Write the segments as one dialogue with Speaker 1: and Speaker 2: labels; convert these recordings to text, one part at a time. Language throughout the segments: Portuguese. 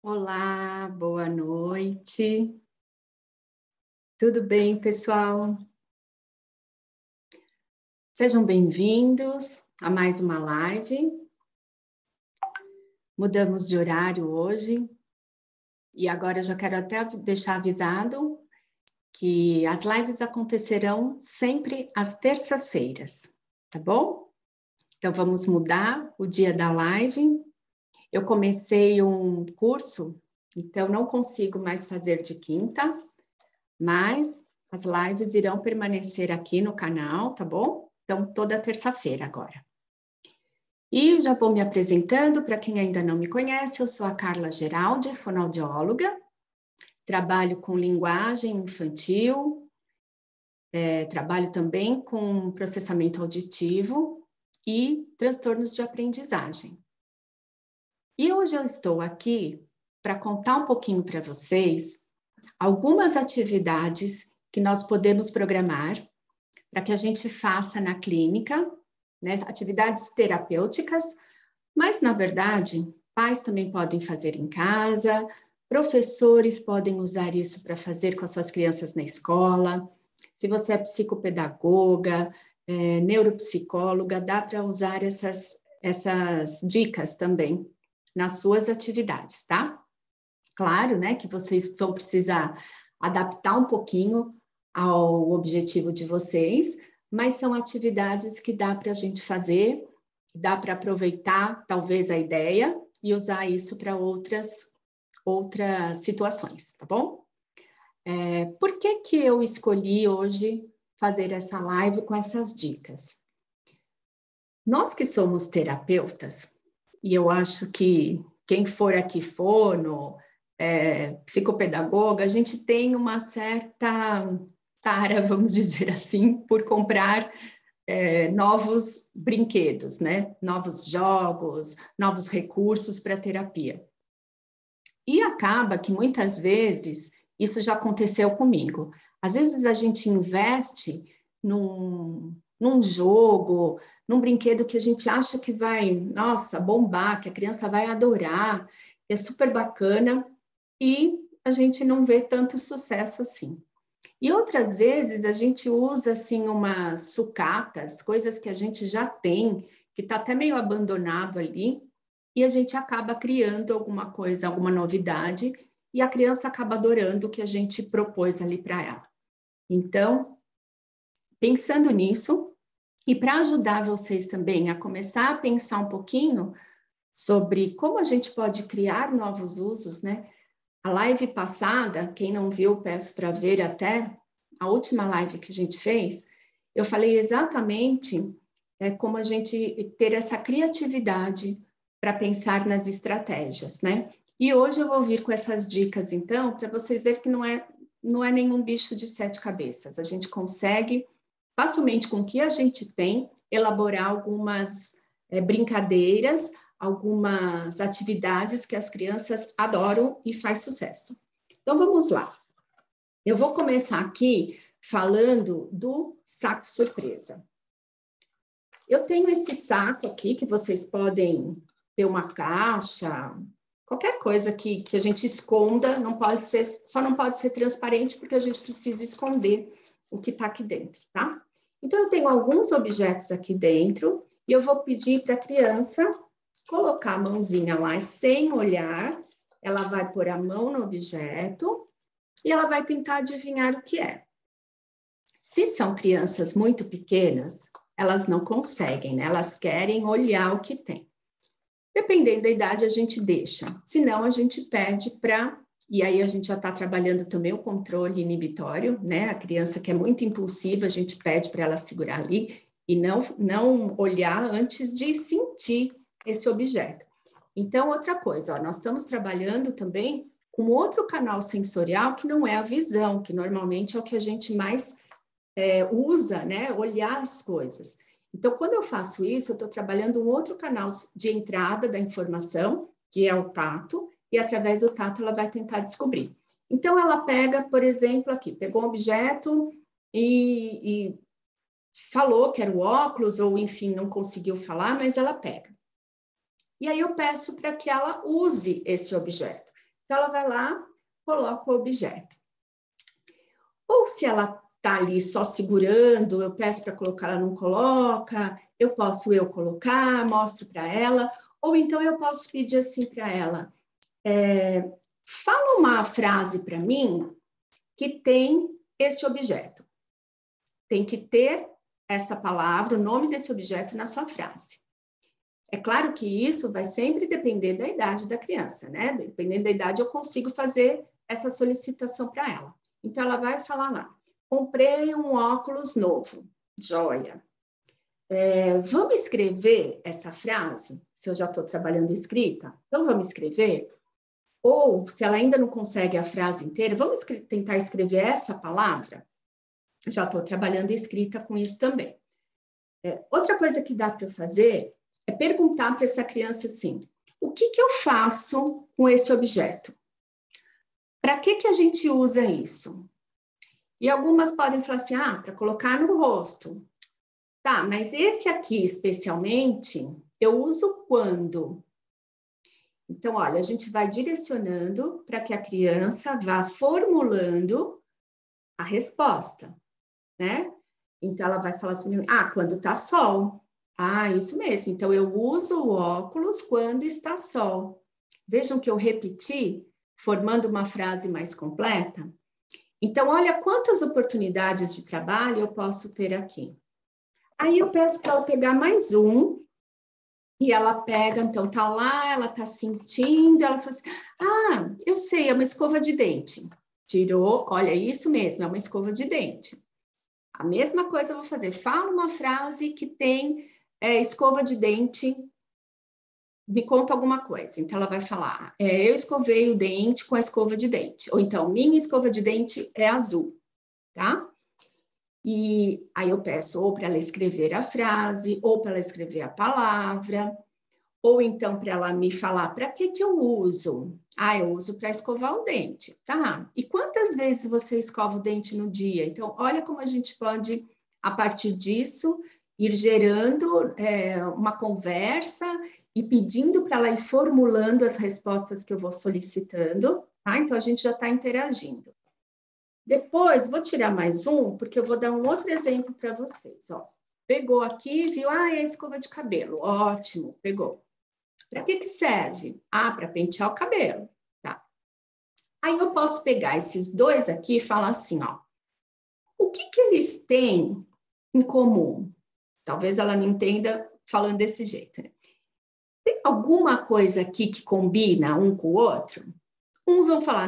Speaker 1: Olá, boa noite. Tudo bem, pessoal? Sejam bem-vindos a mais uma live. Mudamos de horário hoje e agora eu já quero até deixar avisado que as lives acontecerão sempre às terças-feiras, tá bom? Então vamos mudar o dia da live. Eu comecei um curso, então não consigo mais fazer de quinta, mas as lives irão permanecer aqui no canal, tá bom? Então, toda terça-feira agora. E já vou me apresentando, para quem ainda não me conhece, eu sou a Carla Geraldi, fonoaudióloga, trabalho com linguagem infantil, trabalho também com processamento auditivo e transtornos de aprendizagem. E hoje eu estou aqui para contar um pouquinho para vocês algumas atividades que nós podemos programar para que a gente faça na clínica, né, atividades terapêuticas, mas, na verdade, pais também podem fazer em casa, professores podem usar isso para fazer com as suas crianças na escola. Se você é psicopedagoga, neuropsicóloga, dá para usar essas dicas também nas suas atividades, tá? Claro, né, que vocês vão precisar adaptar um pouquinho ao objetivo de vocês, mas são atividades que dá para a gente fazer, dá para aproveitar talvez a ideia e usar isso para outras situações, tá bom? Por que eu escolhi hoje fazer essa live com essas dicas? Nós que somos terapeutas, e eu acho que quem for aqui fono, psicopedagoga, a gente tem uma certa tara, vamos dizer assim, por comprar novos brinquedos, né? Novos jogos, novos recursos para terapia. E acaba que muitas vezes, isso já aconteceu comigo, às vezes a gente investe num jogo, num brinquedo que a gente acha que vai, nossa, bombar, que a criança vai adorar, é super bacana, e a gente não vê tanto sucesso assim. E outras vezes a gente usa assim umas sucatas, coisas que a gente já tem, que está até meio abandonado ali, e a gente acaba criando alguma coisa, alguma novidade, e a criança acaba adorando o que a gente propôs ali para ela. Então, pensando nisso, e para ajudar vocês também a começar a pensar um pouquinho sobre como a gente pode criar novos usos, né? A live passada, quem não viu, peço para ver até a última live que a gente fez, eu falei exatamente como a gente ter essa criatividade para pensar nas estratégias, né? E hoje eu vou vir com essas dicas, então, para vocês verem que não é nenhum bicho de sete cabeças. A gente consegue, facilmente com o que a gente tem, elaborar algumas brincadeiras, algumas atividades que as crianças adoram e faz sucesso. Então, vamos lá. Eu vou começar aqui falando do saco surpresa. Eu tenho esse saco aqui que vocês podem ter uma caixa, qualquer coisa que a gente esconda, só não pode ser transparente porque a gente precisa esconder o que está aqui dentro, tá? Então, eu tenho alguns objetos aqui dentro e eu vou pedir para a criança colocar a mãozinha lá sem olhar, ela vai pôr a mão no objeto e ela vai tentar adivinhar o que é. Se são crianças muito pequenas, elas não conseguem, né? Elas querem olhar o que tem. Dependendo da idade, a gente deixa. Senão, a gente pede para... E aí, a gente já está trabalhando também o controle inibitório, né? A criança que é muito impulsiva, a gente pede para ela segurar ali e não olhar antes de sentir esse objeto. Então, outra coisa, ó, nós estamos trabalhando também com outro canal sensorial que não é a visão, que normalmente é o que a gente mais usa, né? Olhar as coisas. Então, quando eu faço isso, eu estou trabalhando um outro canal de entrada da informação, que é o tato, e através do tato ela vai tentar descobrir. Então, ela pega, por exemplo, aqui, pegou um objeto e falou que era o óculos, ou enfim, não conseguiu falar, mas ela pega. E aí eu peço para que ela use esse objeto. Então, ela vai lá, coloca o objeto. Ou se ela está ali só segurando, eu peço para colocar, ela não coloca, eu posso colocar, mostro para ela, ou então eu posso pedir assim para ela, fala uma frase para mim que tem esse objeto. Tem que ter essa palavra, o nome desse objeto na sua frase. É claro que isso vai sempre depender da idade da criança, né? Dependendo da idade, eu consigo fazer essa solicitação para ela. Então, ela vai falar lá, comprei um óculos novo, joia. Vamos escrever essa frase, se eu já estou trabalhando escrita, então vamos escrever? Ou, se ela ainda não consegue a frase inteira, vamos tentar escrever essa palavra? Já estou trabalhando escrita com isso também. Outra coisa que dá para fazer é perguntar para essa criança assim, o que eu faço com esse objeto? Para que a gente usa isso? E algumas podem falar assim, para colocar no rosto. Tá, mas esse aqui especialmente, eu uso quando? Então, olha, a gente vai direcionando para que a criança vá formulando a resposta, né? Então, ela vai falar assim, quando tá sol. Isso mesmo. Então, eu uso o óculos quando está sol. Vejam que eu repeti, formando uma frase mais completa. Então, olha quantas oportunidades de trabalho eu posso ter aqui. Aí, eu peço para ela pegar mais um, e ela pega, então, tá lá, ela tá sentindo, ela fala assim, eu sei, é uma escova de dente. Tirou, olha, isso mesmo, é uma escova de dente. A mesma coisa eu vou fazer, fala uma frase que tem escova de dente, me conta alguma coisa. Então, ela vai falar, eu escovei o dente com a escova de dente. Ou então, minha escova de dente é azul, tá? E aí eu peço ou para ela escrever a frase, ou para ela escrever a palavra, ou então para ela me falar, para que eu uso? Eu uso para escovar o dente, tá? E quantas vezes você escova o dente no dia? Então, olha como a gente pode, a partir disso, ir gerando uma conversa e pedindo para ela ir formulando as respostas que eu vou solicitando, tá? Então, a gente já está interagindo. Depois, vou tirar mais um, porque eu vou dar um outro exemplo para vocês, ó. Pegou aqui, viu? É a escova de cabelo. Ótimo, pegou. Para que serve? Para pentear o cabelo, tá? Aí eu posso pegar esses dois aqui e falar assim, ó. O que eles têm em comum? Talvez ela não entenda falando desse jeito, né? Tem alguma coisa aqui que combina um com o outro? Uns vão falar,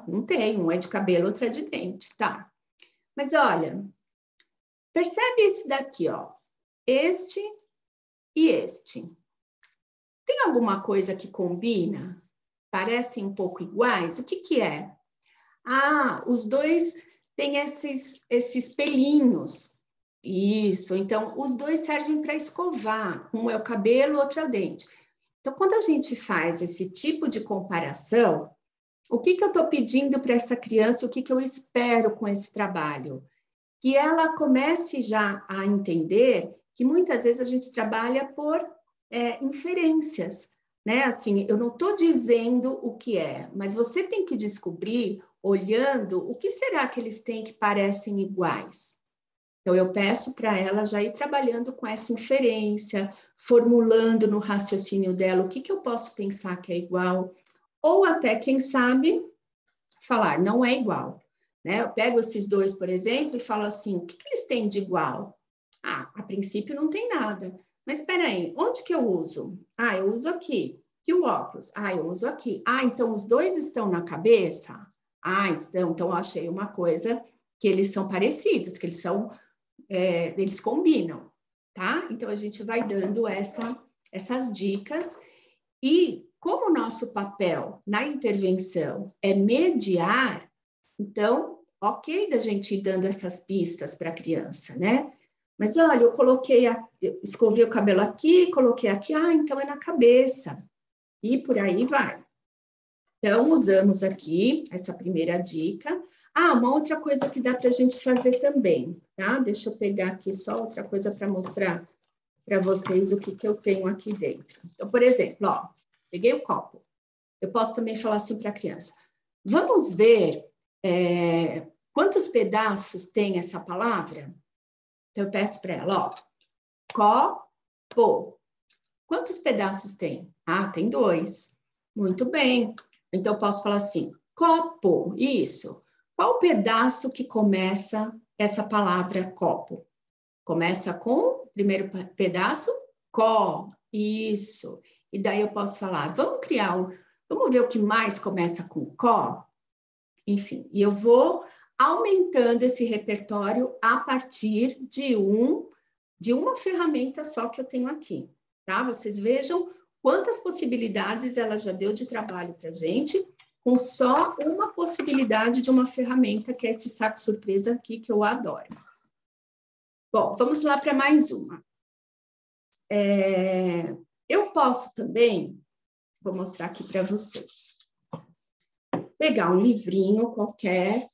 Speaker 1: não tem, um é de cabelo, outro é de dente, tá? Mas olha, percebe esse daqui, ó, este e este. Tem alguma coisa que combina? Parecem um pouco iguais? O que é? Os dois têm esses pelinhos. Isso, então os dois servem para escovar. Um é o cabelo, outro é o dente. Então, quando a gente faz esse tipo de comparação, o que eu estou pedindo para essa criança, o que eu espero com esse trabalho? Que ela comece já a entender que muitas vezes a gente trabalha por inferências, né? Assim, eu não estou dizendo o que é, mas você tem que descobrir, olhando, o que será que eles têm que parecem iguais. Então, eu peço para ela já ir trabalhando com essa inferência, formulando no raciocínio dela o que eu posso pensar que é igual, ou até, quem sabe, falar, não é igual. Né? Eu pego esses dois, por exemplo, e falo assim, o que eles têm de igual? A princípio não tem nada. Mas espera aí, onde que eu uso? Eu uso aqui. E o óculos? Eu uso aqui. Então os dois estão na cabeça? Estão. Então eu achei uma coisa que eles são parecidos, que eles combinam, tá? Então a gente vai dando essas dicas e como o nosso papel na intervenção é mediar, então, ok da gente ir dando essas pistas para a criança, né? Mas olha, eu escovei o cabelo aqui, coloquei aqui, então é na cabeça. E por aí vai. Então, usamos aqui essa primeira dica. Uma outra coisa que dá para a gente fazer também, tá? Deixa eu pegar aqui só outra coisa para mostrar para vocês o que eu tenho aqui dentro. Então, por exemplo, ó, peguei o copo. eu posso também falar assim para a criança, vamos ver quantos pedaços tem essa palavra? Então, eu peço para ela, ó, copo. Quantos pedaços tem? Ah, tem 2. Muito bem. Então, eu posso falar assim, copo, isso. Qual pedaço que começa essa palavra copo? Começa com o primeiro pedaço, có, isso. E daí eu posso falar, vamos ver o que mais começa com có? Enfim, e eu vou aumentando esse repertório a partir de uma ferramenta só que eu tenho aqui, tá? Vocês vejam quantas possibilidades ela já deu de trabalho para a gente, com só uma possibilidade de uma ferramenta, que é esse saco surpresa aqui, que eu adoro. Bom, vamos lá para mais uma. Eu posso também, vou mostrar aqui para vocês, pegar um livrinho qualquer,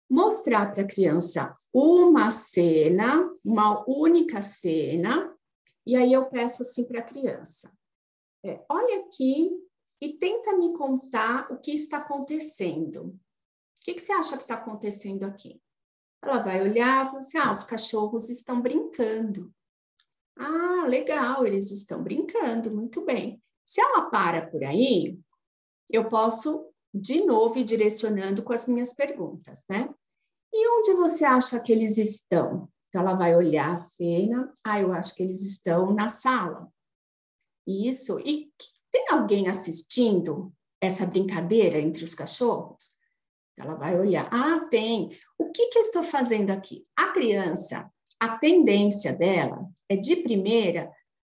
Speaker 1: mostrar para a criança uma cena, uma única cena, e aí eu peço assim para a criança, olha aqui e tenta me contar o que está acontecendo. O que você acha que está acontecendo aqui? Ela vai olhar e fala assim, os cachorros estão brincando. Ah, legal, eles estão brincando, muito bem. Se ela para por aí, eu posso de novo ir direcionando com as minhas perguntas, né? E onde você acha que eles estão? Então, ela vai olhar a cena. Eu acho que eles estão na sala. Isso. E tem alguém assistindo essa brincadeira entre os cachorros? Ela vai olhar. Tem. O que eu estou fazendo aqui? A criança, a tendência dela é, de primeira,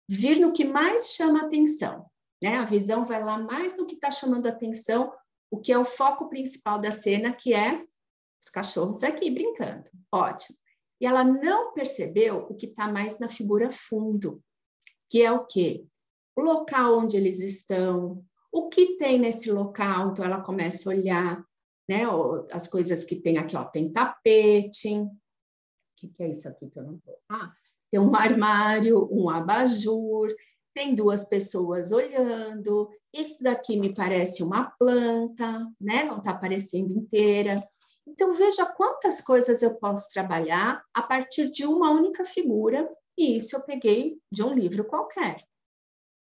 Speaker 1: vir no que mais chama atenção, né? A visão vai lá mais no que está chamando atenção, o que é o foco principal da cena, que é os cachorros aqui brincando. Ótimo. E ela não percebeu o que está mais na figura fundo, que é o quê? O local onde eles estão, o que tem nesse local. Então, ela começa a olhar, né, as coisas que tem aqui, tem tapete. O que é isso aqui que eu não estou? Tem um armário, um abajur, tem 2 pessoas olhando. Isso daqui me parece uma planta, né? Não está aparecendo inteira. Então, veja quantas coisas eu posso trabalhar a partir de uma única figura, e isso eu peguei de um livro qualquer,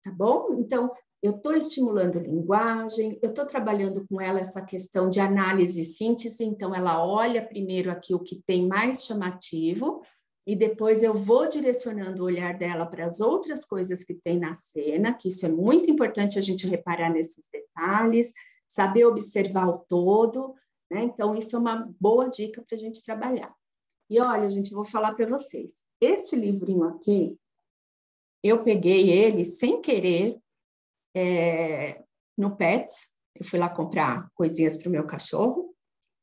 Speaker 1: tá bom? Então, eu estou estimulando linguagem, eu estou trabalhando com ela essa questão de análise e síntese, então ela olha primeiro aqui o que tem mais chamativo, e depois eu vou direcionando o olhar dela para as outras coisas que tem na cena, que isso é muito importante a gente reparar nesses detalhes, saber observar o todo, né? Então, isso é uma boa dica para a gente trabalhar. E olha, gente, vou falar para vocês, este livrinho aqui, eu peguei ele sem querer no Pets, eu fui lá comprar coisinhas para o meu cachorro,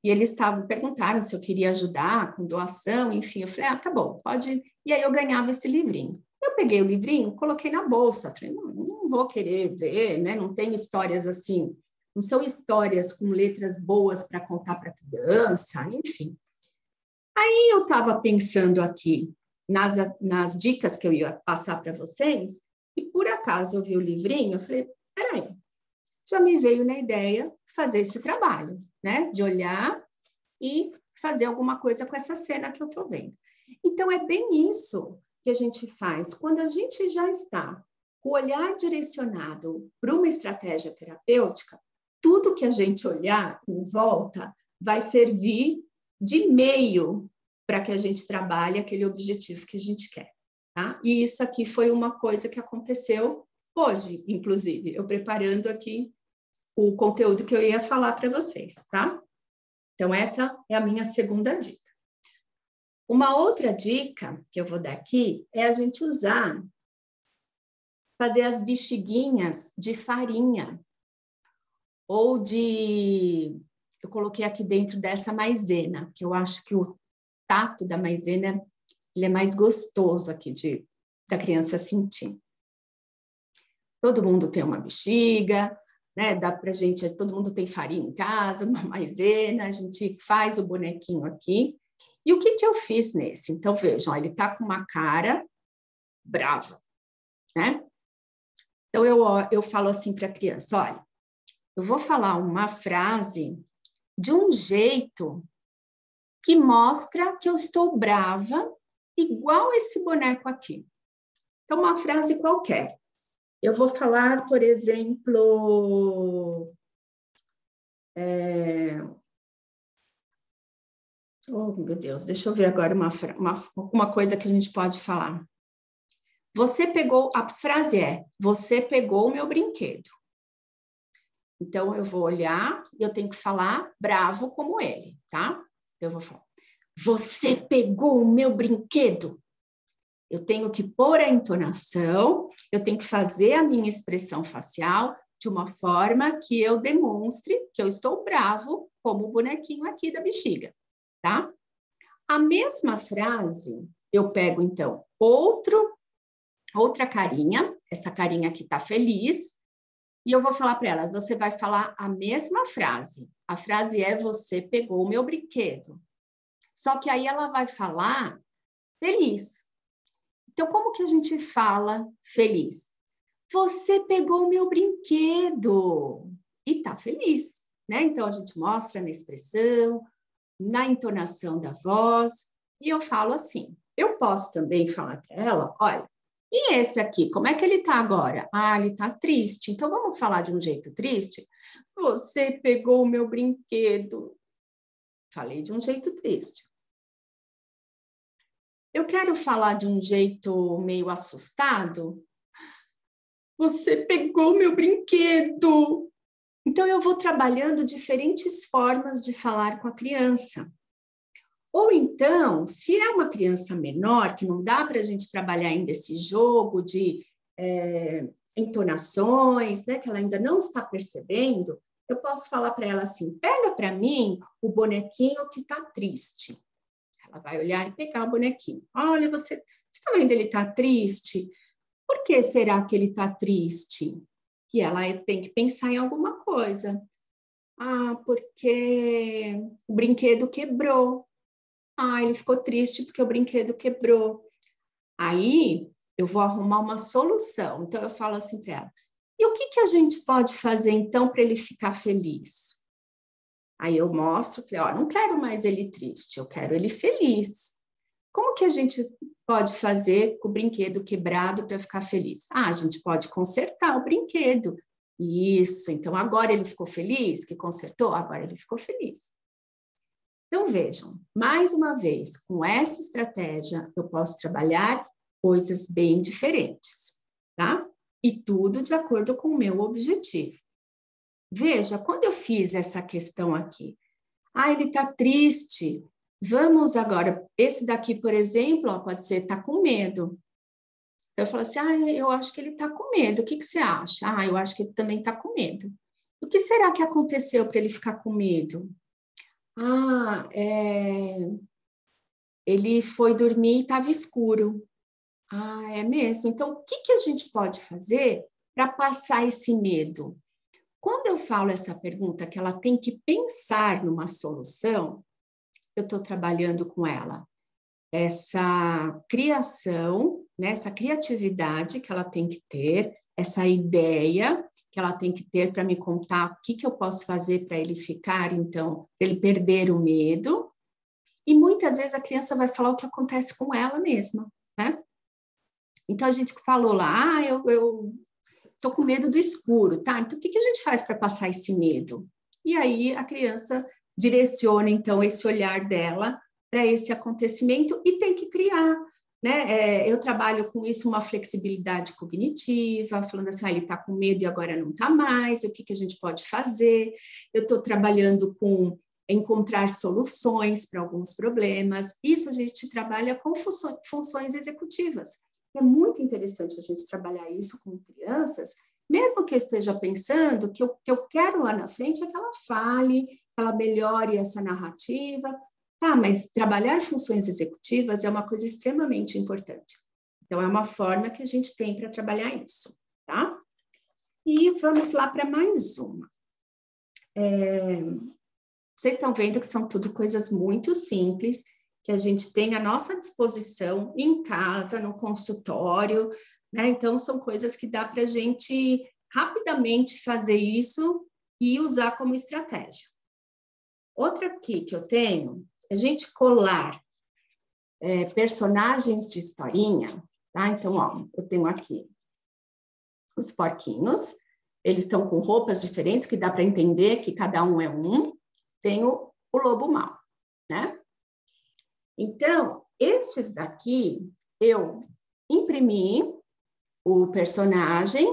Speaker 1: e eles perguntaram se eu queria ajudar com doação, enfim, eu falei, tá bom, pode. E aí eu ganhava esse livrinho. Eu peguei o livrinho, coloquei na bolsa, falei, não vou querer ver, né? Não tem histórias assim, não são histórias com letras boas para contar para criança, enfim. Aí eu estava pensando aqui nas dicas que eu ia passar para vocês, e por acaso eu vi o livrinho, eu falei, peraí, já me veio na ideia fazer esse trabalho, né? De olhar e fazer alguma coisa com essa cena que eu estou vendo. Então, é bem isso que a gente faz. Quando a gente já está com o olhar direcionado para uma estratégia terapêutica, tudo que a gente olhar em volta vai servir de meio para que a gente trabalhe aquele objetivo que a gente quer, tá? E isso aqui foi uma coisa que aconteceu hoje, inclusive, eu preparando aqui o conteúdo que eu ia falar para vocês, tá? Então, essa é a minha segunda dica. Uma outra dica que eu vou dar aqui é a gente fazer as bexiguinhas de farinha, ou eu coloquei aqui dentro dessa maisena, que eu acho que o tato da maisena, ele é mais gostoso aqui da criança sentir. Todo mundo tem uma bexiga, né? Dá pra gente, todo mundo tem farinha em casa, uma maisena, a gente faz o bonequinho aqui. E o que eu fiz nesse? Então, vejam, ele tá com uma cara brava, né? Então, eu falo assim para a criança, olha, eu vou falar uma frase de um jeito que mostra que eu estou brava, igual esse boneco aqui. Então, uma frase qualquer. Eu vou falar, por exemplo... Oh, meu Deus, deixa eu ver agora uma coisa que a gente pode falar. A frase é, você pegou o meu brinquedo. Então, eu vou olhar e eu tenho que falar bravo como ele, tá? Eu vou falar, você pegou o meu brinquedo. Eu tenho que pôr a entonação, eu tenho que fazer a minha expressão facial de uma forma que eu demonstre que eu estou bravo, como o bonequinho aqui da bexiga, tá? A mesma frase, eu pego, então, outra carinha, essa carinha que tá feliz, e eu vou falar para ela, você vai falar a mesma frase. A frase é, você pegou o meu brinquedo. Só que aí ela vai falar feliz. Então, como que a gente fala feliz? Você pegou o meu brinquedo e tá feliz, né? Então, a gente mostra na expressão, na entonação da voz, e eu falo assim. Eu posso também falar para ela, olha, e esse aqui, como é que ele tá agora? Ah, ele tá triste. Então, vamos falar de um jeito triste? Você pegou o meu brinquedo. Falei de um jeito triste. Eu quero falar de um jeito meio assustado. Você pegou meu brinquedo. Então, eu vou trabalhando diferentes formas de falar com a criança. Ou então, se é uma criança menor, que não dá para a gente trabalhar ainda esse jogo de entonações, né, que ela ainda não está percebendo, eu posso falar para ela assim, pega para mim o bonequinho que está triste. Ela vai olhar e pegar o bonequinho. Olha, você está vendo ele está triste? Por que será que ele está triste? E ela tem que pensar em alguma coisa. Ah, porque o brinquedo quebrou. Ah, ele ficou triste porque o brinquedo quebrou. Aí eu vou arrumar uma solução. Então eu falo assim para ela: e o que a gente pode fazer então para ele ficar feliz? Aí eu mostro, falei, ó, não quero mais ele triste, eu quero ele feliz. Como que a gente pode fazer com o brinquedo quebrado para ficar feliz? Ah, a gente pode consertar o brinquedo. Isso, então agora ele ficou feliz, que consertou? Agora ele ficou feliz. Então vejam, mais uma vez, com essa estratégia eu posso trabalhar coisas bem diferentes, tá? E tudo de acordo com o meu objetivo. Veja, quando eu fiz essa questão aqui, ah, ele está triste. Vamos agora, esse daqui, por exemplo, ó, pode ser está com medo. Então, eu falo assim, ah, eu acho que ele está com medo. O que você acha? Ah, eu acho que ele também está com medo. O que será que aconteceu para ele ficar com medo? Ah, ele foi dormir e estava escuro. Ah, é mesmo? Então, o que a gente pode fazer para passar esse medo? Quando eu falo essa pergunta, que ela tem que pensar numa solução, eu estou trabalhando com ela. Essa criação, né, essa criatividade que ela tem que ter, essa ideia que ela tem que ter para me contar o que eu posso fazer para ele ficar, então, para ele perder o medo. E muitas vezes a criança vai falar o que acontece com ela mesma, né? Então, a gente falou lá, ah, eu tô com medo do escuro, tá? Então, o que a gente faz para passar esse medo? E aí, a criança direciona, então, esse olhar dela para esse acontecimento e tem que criar, né? Eu trabalho com isso, uma flexibilidade cognitiva, falando assim, ah, ele está com medo e agora não está mais, o que a gente pode fazer? Eu estou trabalhando com encontrar soluções para alguns problemas. Isso a gente trabalha com funções executivas. É muito interessante a gente trabalhar isso com crianças, mesmo que eu esteja pensando que eu quero lá na frente é que ela fale, que ela melhore essa narrativa. Tá, mas trabalhar funções executivas é uma coisa extremamente importante. Então, é uma forma que a gente tem para trabalhar isso, tá? E vamos lá para mais uma. Vocês estão vendo que são tudo coisas muito simples, que a gente tem à nossa disposição em casa, no consultório, né? Então, são coisas que dá para a gente rapidamente fazer isso e usar como estratégia. Outra aqui que eu tenho, é a gente colar personagens de historinha, tá? Então, ó, eu tenho aqui os porquinhos, eles estão com roupas diferentes, que dá para entender que cada um é um. Tenho o lobo mau, né? Então, estes daqui, eu imprimi o personagem,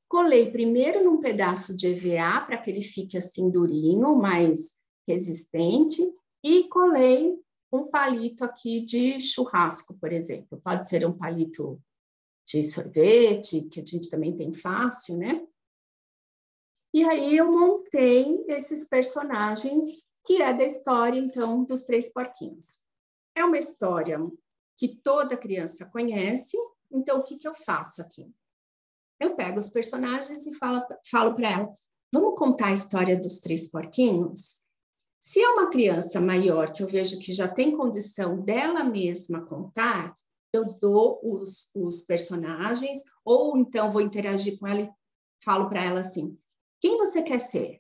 Speaker 1: colei primeiro num pedaço de EVA, para que ele fique assim durinho, mais resistente, e colei um palito aqui de churrasco, por exemplo. Pode ser um palito de sorvete, que a gente também tem fácil, né? E aí eu montei esses personagens, que é da história, então, dos Três Porquinhos. É uma história que toda criança conhece, então o que eu faço aqui? Eu pego os personagens e falo para ela, vamos contar a história dos Três Porquinhos? Se é uma criança maior, que eu vejo que já tem condição dela mesma contar, eu dou os personagens, ou então vou interagir com ela e falo para ela assim, quem você quer ser?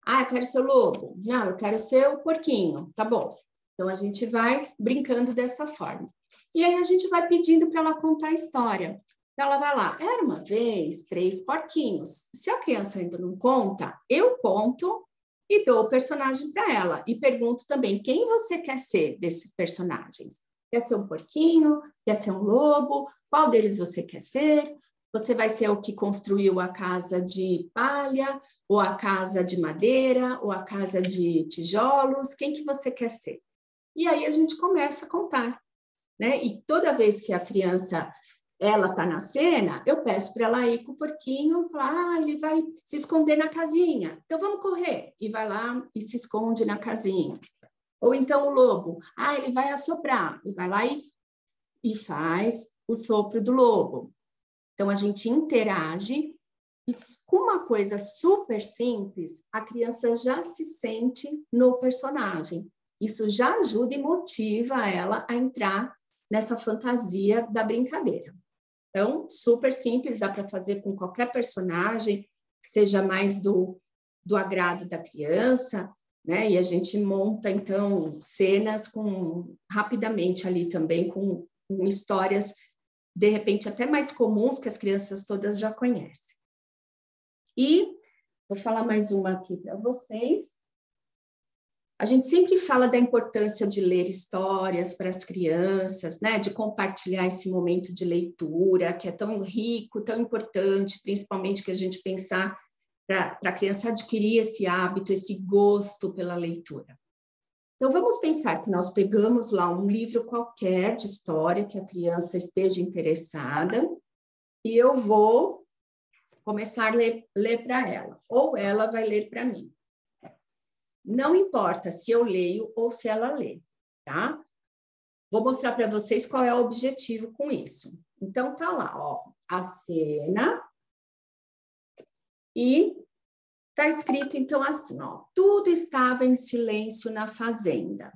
Speaker 1: Ah, eu quero ser o lobo. Não, eu quero ser o porquinho. Tá bom. Então, a gente vai brincando dessa forma. E aí, a gente vai pedindo para ela contar a história. Então, ela vai lá. Era uma vez 3 porquinhos. Se a criança ainda não conta, eu conto e dou o personagem para ela. E pergunto também, quem você quer ser desses personagens? Quer ser um porquinho? Quer ser um lobo? Qual deles você quer ser? Você vai ser o que construiu a casa de palha, ou a casa de madeira, ou a casa de tijolos? Quem que você quer ser? E aí a gente começa a contar, né? E toda vez que a criança, ela tá na cena, eu peço para ela ir com o porquinho, falar, ele vai se esconder na casinha. Então vamos correr. E vai lá e se esconde na casinha. Ou então o lobo, ele vai assoprar. E vai lá e faz o sopro do lobo. Então, a gente interage e com uma coisa super simples, a criança já se sente no personagem. Isso já ajuda e motiva ela a entrar nessa fantasia da brincadeira. Então, super simples, dá para fazer com qualquer personagem, que seja mais do agrado da criança, né? E a gente monta, então, cenas rapidamente ali também, com histórias de repente até mais comuns que as crianças todas já conhecem. E vou falar mais uma aqui para vocês. A gente sempre fala da importância de ler histórias para as crianças, né? De compartilhar esse momento de leitura, que é tão rico, tão importante, principalmente que a gente pensar para a criança adquirir esse hábito, esse gosto pela leitura. Então, vamos pensar que nós pegamos lá um livro qualquer de história que a criança esteja interessada e eu vou começar a ler para ela, ou ela vai ler para mim. Não importa se eu leio ou se ela lê, tá? Vou mostrar para vocês qual é o objetivo com isso. Então, tá lá, ó, a cena e tá escrito, então, assim, ó, tudo estava em silêncio na fazenda.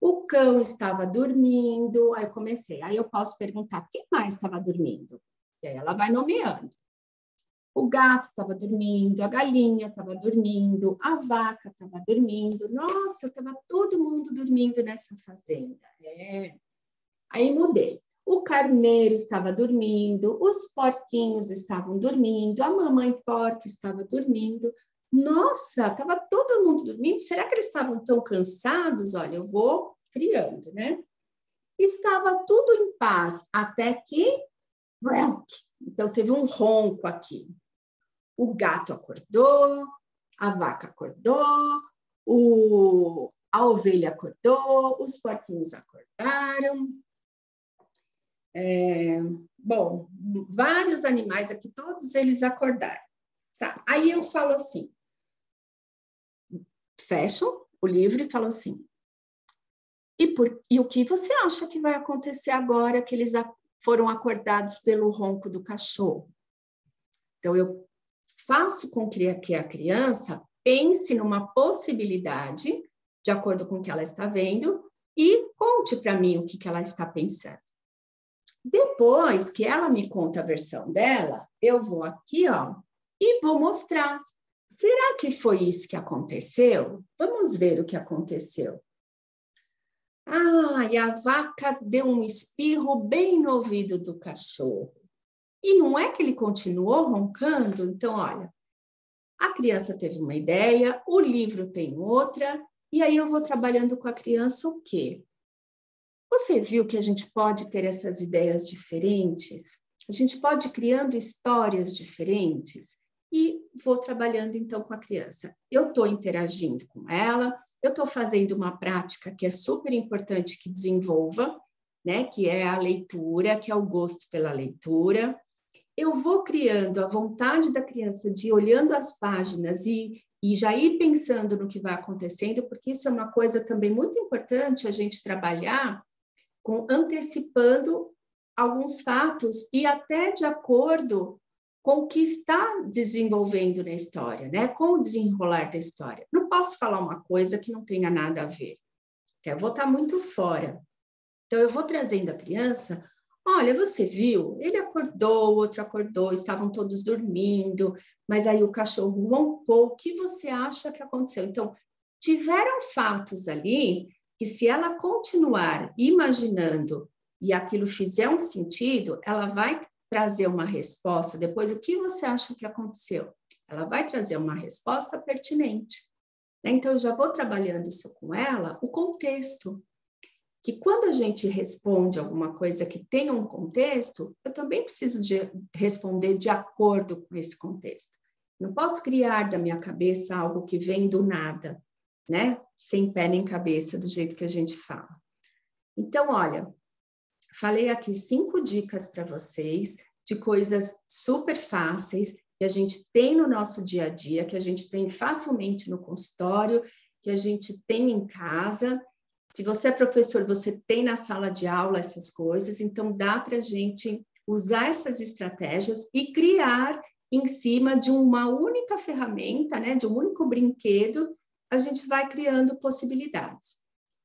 Speaker 1: O cão estava dormindo, aí eu comecei. Aí eu posso perguntar, quem mais estava dormindo? E aí ela vai nomeando. O gato estava dormindo, a galinha estava dormindo, a vaca estava dormindo. Nossa, estava todo mundo dormindo nessa fazenda. Aí mudei. O carneiro estava dormindo, os porquinhos estavam dormindo, a mamãe porca estava dormindo. Nossa, estava todo mundo dormindo. Será que eles estavam tão cansados? Olha, eu vou criando, né? Estava tudo em paz até que... Então, teve um ronco aqui. O gato acordou, a vaca acordou, a ovelha acordou, os porquinhos acordaram. Bom, vários animais aqui, todos eles acordaram. Tá? Aí eu falo assim, fecho o livro e falo assim, e o que você acha que vai acontecer agora que eles foram acordados pelo ronco do cachorro? Então, eu faço com que a criança pense numa possibilidade, de acordo com o que ela está vendo, e conte para mim o que ela está pensando. Depois que ela me conta a versão dela, eu vou aqui, ó, e vou mostrar. será que foi isso que aconteceu? Vamos ver o que aconteceu. Ah, e a vaca deu um espirro bem no ouvido do cachorro. E não é que ele continuou roncando? Então, olha, a criança teve uma ideia, o livro tem outra, e aí eu vou trabalhando com a criança o quê? Você viu que a gente pode ter essas ideias diferentes? A gente pode ir criando histórias diferentes? E vou trabalhando, então, com a criança. Eu estou interagindo com ela, eu estou fazendo uma prática que é super importante que desenvolva, né? Que é a leitura, que é o gosto pela leitura. Eu vou criando a vontade da criança de ir olhando as páginas e já ir pensando no que vai acontecendo, porque isso é uma coisa também muito importante a gente trabalhar antecipando alguns fatos e até de acordo com o que está desenvolvendo na história, né? Com o desenrolar da história. Não posso falar uma coisa que não tenha nada a ver. Eu vou estar muito fora. Então, eu vou trazendo a criança. Olha, você viu? Ele acordou, o outro acordou, estavam todos dormindo, mas aí o cachorro roncou. O que você acha que aconteceu? Então, tiveram fatos ali que, se ela continuar imaginando e aquilo fizer um sentido, ela vai trazer uma resposta. Depois, o que você acha que aconteceu? Ela vai trazer uma resposta pertinente. Então, eu já vou trabalhando isso com ela, o contexto. Que quando a gente responde alguma coisa que tenha um contexto, eu também preciso de responder de acordo com esse contexto. Não posso criar da minha cabeça algo que vem do nada, né? Sem pé nem cabeça, do jeito que a gente fala. Então, olha, falei aqui 5 dicas para vocês de coisas super fáceis que a gente tem no nosso dia a dia, que a gente tem facilmente no consultório, que a gente tem em casa. Se você é professor, você tem na sala de aula essas coisas, então dá para a gente usar essas estratégias e criar em cima de uma única ferramenta, né, de um único brinquedo, a gente vai criando possibilidades.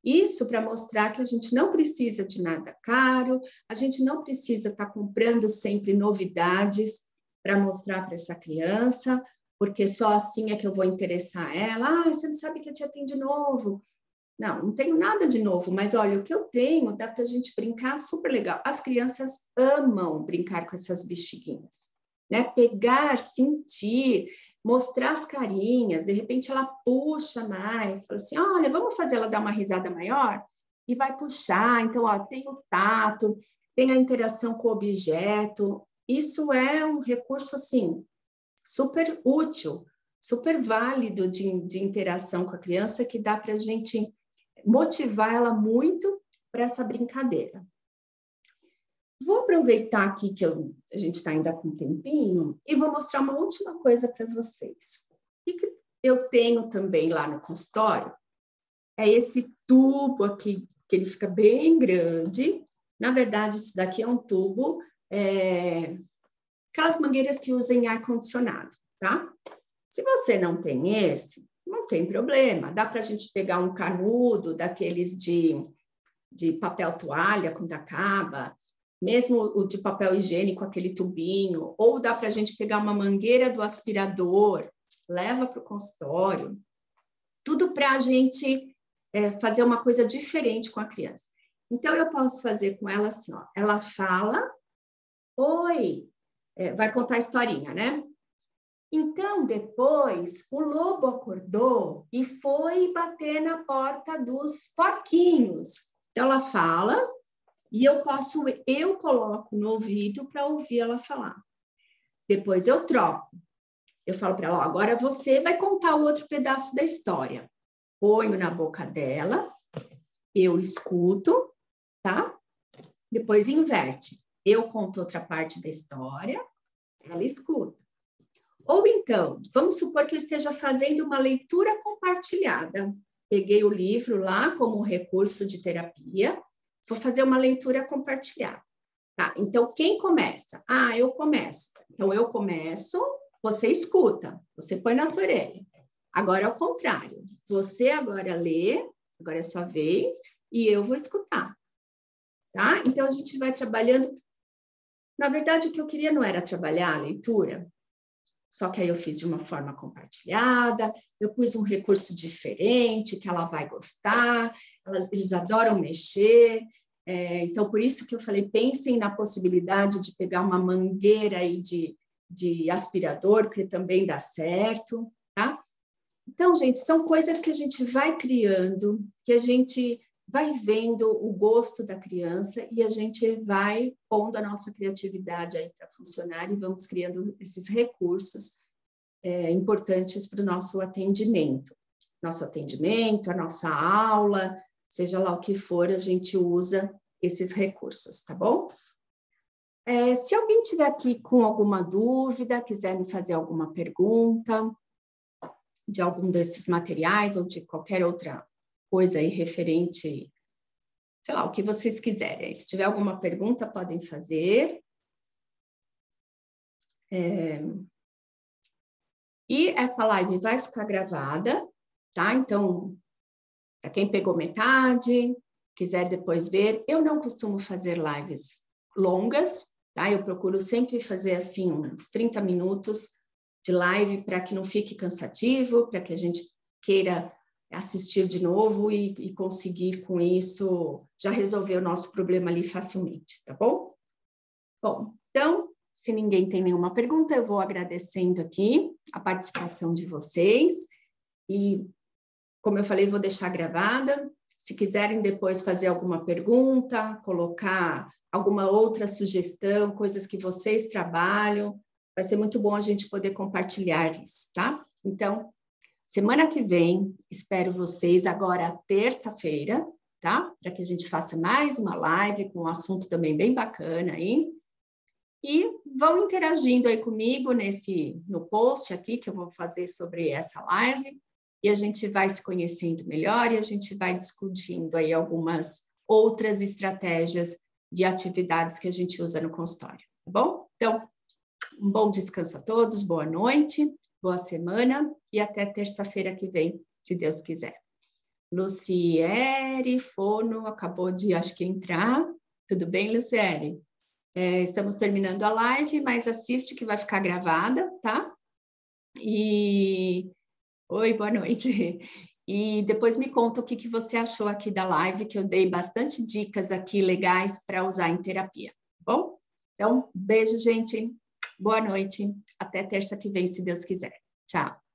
Speaker 1: Isso para mostrar que a gente não precisa de nada caro, a gente não precisa estar comprando sempre novidades para mostrar para essa criança, porque só assim é que eu vou interessar ela. Ah, você não sabe que a tia tem de novo. Não tenho nada de novo, mas olha, o que eu tenho dá para a gente brincar super legal. As crianças amam brincar com essas bexiguinhas, né? Pegar, sentir, mostrar as carinhas, de repente ela puxa mais, fala assim, olha, vamos fazer ela dar uma risada maior? E vai puxar, então, ó, tem o tato, tem a interação com o objeto, isso é um recurso, assim, super útil, super válido de interação com a criança, que dá para a gente motivar ela muito para essa brincadeira. Vou aproveitar aqui que a gente está ainda com um tempinho e vou mostrar uma última coisa para vocês. O que eu tenho também lá no consultório é esse tubo aqui, que ele fica bem grande. Na verdade, isso daqui é um tubo, aquelas mangueiras que usam em ar-condicionado, tá? Se você não tem esse, não tem problema. Dá para a gente pegar um canudo daqueles de papel toalha, quando acaba, mesmo o de papel higiênico, aquele tubinho, ou dá para a gente pegar uma mangueira do aspirador, leva para o consultório. Tudo para a gente fazer uma coisa diferente com a criança. Então, eu posso fazer com ela assim, ó, ela fala, oi, vai contar a historinha, né? Então, depois, o lobo acordou e foi bater na porta dos porquinhos. Então, ela fala e eu coloco no ouvido para ouvir ela falar. Depois eu troco. Eu falo para ela, ó, agora você vai contar o outro pedaço da história. Ponho na boca dela, eu escuto, tá? Depois inverte. Eu conto outra parte da história, ela escuta. Ou então, vamos supor que eu esteja fazendo uma leitura compartilhada. Peguei o livro lá como recurso de terapia, vou fazer uma leitura compartilhada. Tá? Então, quem começa? Ah, eu começo. Então, eu começo, você escuta, você põe na sua orelha. Agora, ao contrário, você agora lê, agora é sua vez, e eu vou escutar. Tá? Então, a gente vai trabalhando. Na verdade, o que eu queria não era trabalhar a leitura só que aí eu fiz de uma forma compartilhada, eu pus um recurso diferente, que ela vai gostar, eles adoram mexer, então por isso que eu falei, pensem na possibilidade de pegar uma mangueira aí de aspirador, que também dá certo, tá? Então, gente, são coisas que a gente vai criando, que a gente vai vendo o gosto da criança e a gente vai pondo a nossa criatividade aí para funcionar e vamos criando esses recursos importantes para o nosso atendimento. Nosso atendimento, a nossa aula, seja lá o que for, a gente usa esses recursos, tá bom? Se alguém tiver aqui com alguma dúvida, quiser me fazer alguma pergunta de algum desses materiais ou de qualquer outra coisa aí referente, sei lá, o que vocês quiserem. Se tiver alguma pergunta, podem fazer. E essa live vai ficar gravada, tá? Então, para quem pegou metade, quiser depois ver, eu não costumo fazer lives longas, tá? Eu procuro sempre fazer, assim, uns 30 minutos de live para que não fique cansativo, para que a gente queira assistir de novo e conseguir, com isso, já resolver o nosso problema ali facilmente, tá bom? Bom, então, se ninguém tem nenhuma pergunta, eu vou agradecendo aqui a participação de vocês e, como eu falei, vou deixar gravada. Se quiserem depois fazer alguma pergunta, colocar alguma outra sugestão, coisas que vocês trabalham, vai ser muito bom a gente poder compartilhar isso, tá? Então, semana que vem, espero vocês agora terça-feira, tá? Para que a gente faça mais uma live com um assunto também bem bacana aí. E vão interagindo aí comigo no post aqui que eu vou fazer sobre essa live. E a gente vai se conhecendo melhor e a gente vai discutindo aí algumas outras estratégias de atividades que a gente usa no consultório, tá bom? Então, um bom descanso a todos, boa noite, boa semana e até terça-feira que vem, se Deus quiser. Luciere Fono acabou de, acho que, entrar. Tudo bem, Luciere? Estamos terminando a live, mas assiste que vai ficar gravada, tá? Oi, boa noite. E depois me conta o que você achou aqui da live, que eu dei bastante dicas aqui legais para usar em terapia, tá bom? Então, beijo, gente. Boa noite. Até terça que vem, se Deus quiser. Tchau.